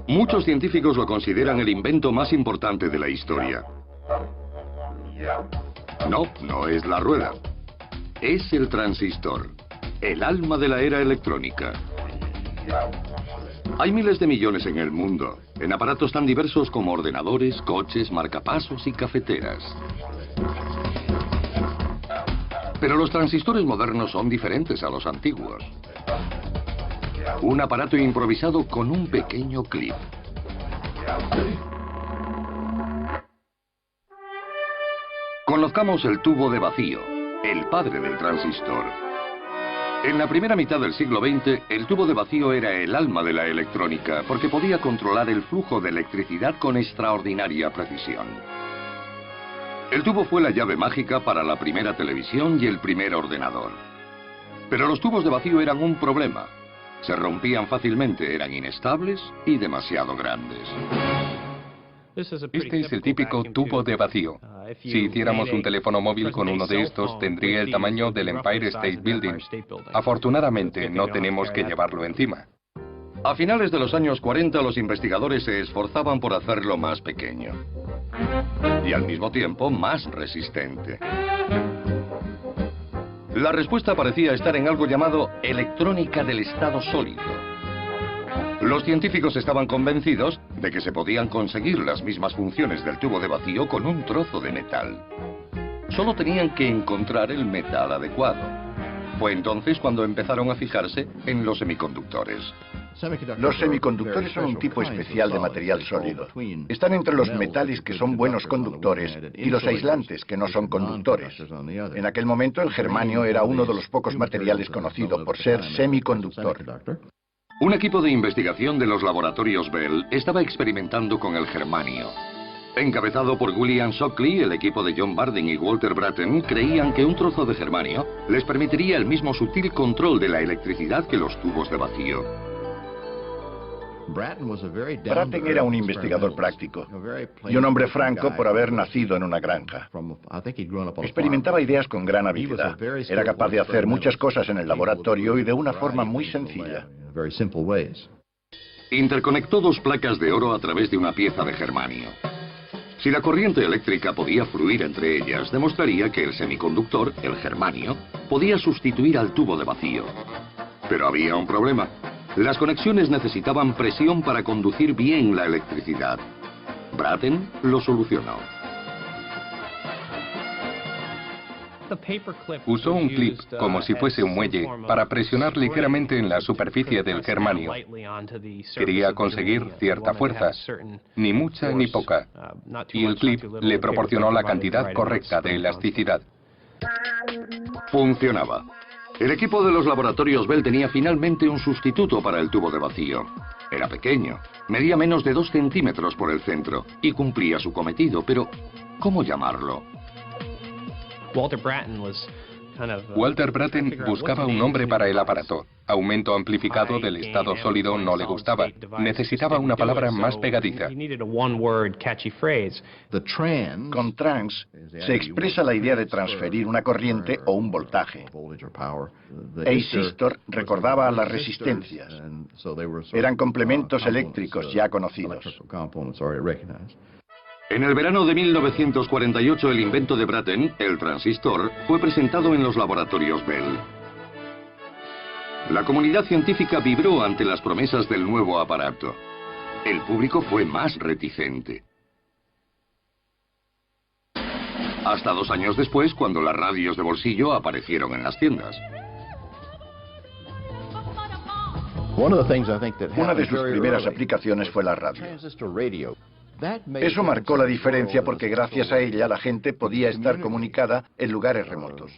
Muchos científicos lo consideran el invento más importante de la historia. No, no es la rueda. Es el transistor, el alma de la era electrónica. Hay miles de millones en el mundo, en aparatos tan diversos como ordenadores, coches, marcapasos y cafeteras. Pero los transistores modernos son diferentes a los antiguos. Un aparato improvisado con un pequeño clip. Conozcamos el tubo de vacío, el padre del transistor. En la primera mitad del siglo XX, el tubo de vacío era el alma de la electrónica, porque podía controlar el flujo de electricidad con extraordinaria precisión. El tubo fue la llave mágica para la primera televisión y el primer ordenador. Pero los tubos de vacío eran un problema. Se rompían fácilmente, eran inestables y demasiado grandes. Este es el típico tubo de vacío. Si hiciéramos un teléfono móvil con uno de estos, tendría el tamaño del Empire State Building. Afortunadamente, no tenemos que llevarlo encima. A finales de los años 40, los investigadores se esforzaban por hacerlo más pequeño. Y al mismo tiempo, más resistente. La respuesta parecía estar en algo llamado electrónica del estado sólido. Los científicos estaban convencidos de que se podían conseguir las mismas funciones del tubo de vacío con un trozo de metal. Solo tenían que encontrar el metal adecuado. Fue entonces cuando empezaron a fijarse en los semiconductores. Los semiconductores son un tipo especial de material sólido. Están entre los metales que son buenos conductores y los aislantes que no son conductores. En aquel momento el germanio era uno de los pocos materiales conocidos por ser semiconductor. Un equipo de investigación de los laboratorios Bell estaba experimentando con el germanio. Encabezado por William Shockley, el equipo de John Bardeen y Walter Brattain creían que un trozo de germanio les permitiría el mismo sutil control de la electricidad que los tubos de vacío. Brattain era un investigador práctico y un hombre franco por haber nacido en una granja. Experimentaba ideas con gran habilidad. Era capaz de hacer muchas cosas en el laboratorio y de una forma muy sencilla. Interconectó dos placas de oro a través de una pieza de germanio. Si la corriente eléctrica podía fluir entre ellas, demostraría que el semiconductor, el germanio, podía sustituir al tubo de vacío. Pero había un problema. Las conexiones necesitaban presión para conducir bien la electricidad. Brattain lo solucionó. Usó un clip, como si fuese un muelle, para presionar ligeramente en la superficie del germanio. Quería conseguir cierta fuerza, ni mucha ni poca, y el clip le proporcionó la cantidad correcta de elasticidad. Funcionaba. El equipo de los laboratorios Bell tenía finalmente un sustituto para el tubo de vacío. Era pequeño, medía menos de 2 centímetros por el centro y cumplía su cometido, pero ¿cómo llamarlo? Walter Brattain buscaba un nombre para el aparato. Aumento amplificado del estado sólido no le gustaba. Necesitaba una palabra más pegadiza. Con trans se expresa la idea de transferir una corriente o un voltaje. Existor recordaba a las resistencias. Eran complementos eléctricos ya conocidos. En el verano de 1948, el invento de Brattain, el transistor, fue presentado en los laboratorios Bell. La comunidad científica vibró ante las promesas del nuevo aparato. El público fue más reticente. Hasta 2 años después, cuando las radios de bolsillo aparecieron en las tiendas. Una de sus primeras aplicaciones fue la radio. Eso marcó la diferencia porque gracias a ella la gente podía estar comunicada en lugares remotos.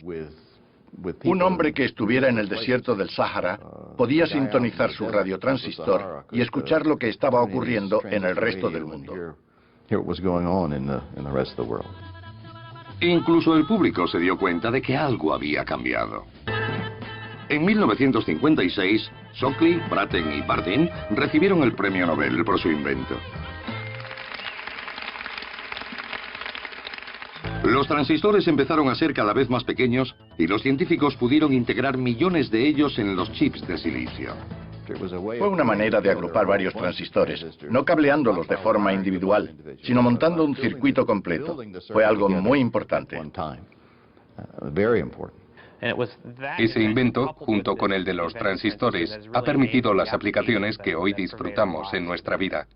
Un hombre que estuviera en el desierto del Sáhara podía sintonizar su radiotransistor y escuchar lo que estaba ocurriendo en el resto del mundo. Incluso el público se dio cuenta de que algo había cambiado. En 1956, Shockley, Brattain y Bardeen recibieron el premio Nobel por su invento. Los transistores empezaron a ser cada vez más pequeños y los científicos pudieron integrar millones de ellos en los chips de silicio. Fue una manera de agrupar varios transistores, no cableándolos de forma individual, sino montando un circuito completo. Fue algo muy importante. Ese invento, junto con el de los transistores, ha permitido las aplicaciones que hoy disfrutamos en nuestra vida.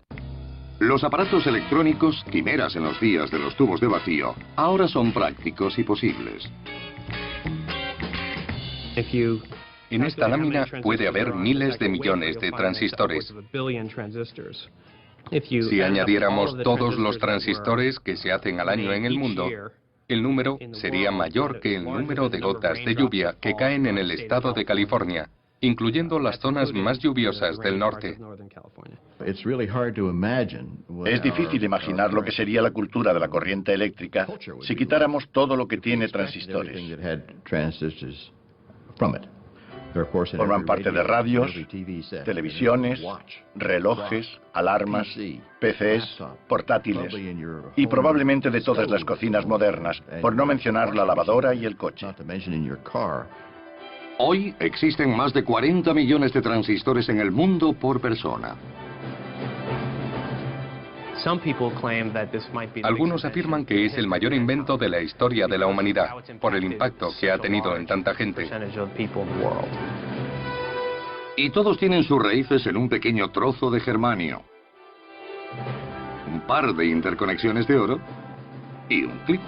Los aparatos electrónicos, quimeras en los días de los tubos de vacío, ahora son prácticos y posibles. En esta lámina puede haber miles de millones de transistores. Si añadiéramos todos los transistores que se hacen al año en el mundo, el número sería mayor que el número de gotas de lluvia que caen en el estado de California, incluyendo las zonas más lluviosas del norte. Es difícil imaginar lo que sería la cultura de la corriente eléctrica si quitáramos todo lo que tiene transistores. Forman parte de radios, televisiones, relojes, alarmas, PCs, portátiles y probablemente de todas las cocinas modernas, por no mencionar la lavadora y el coche. Hoy existen más de 40 millones de transistores en el mundo por persona. Algunos afirman que es el mayor invento de la historia de la humanidad, por el impacto que ha tenido en tanta gente. Y todos tienen sus raíces en un pequeño trozo de germanio, un par de interconexiones de oro y un clip.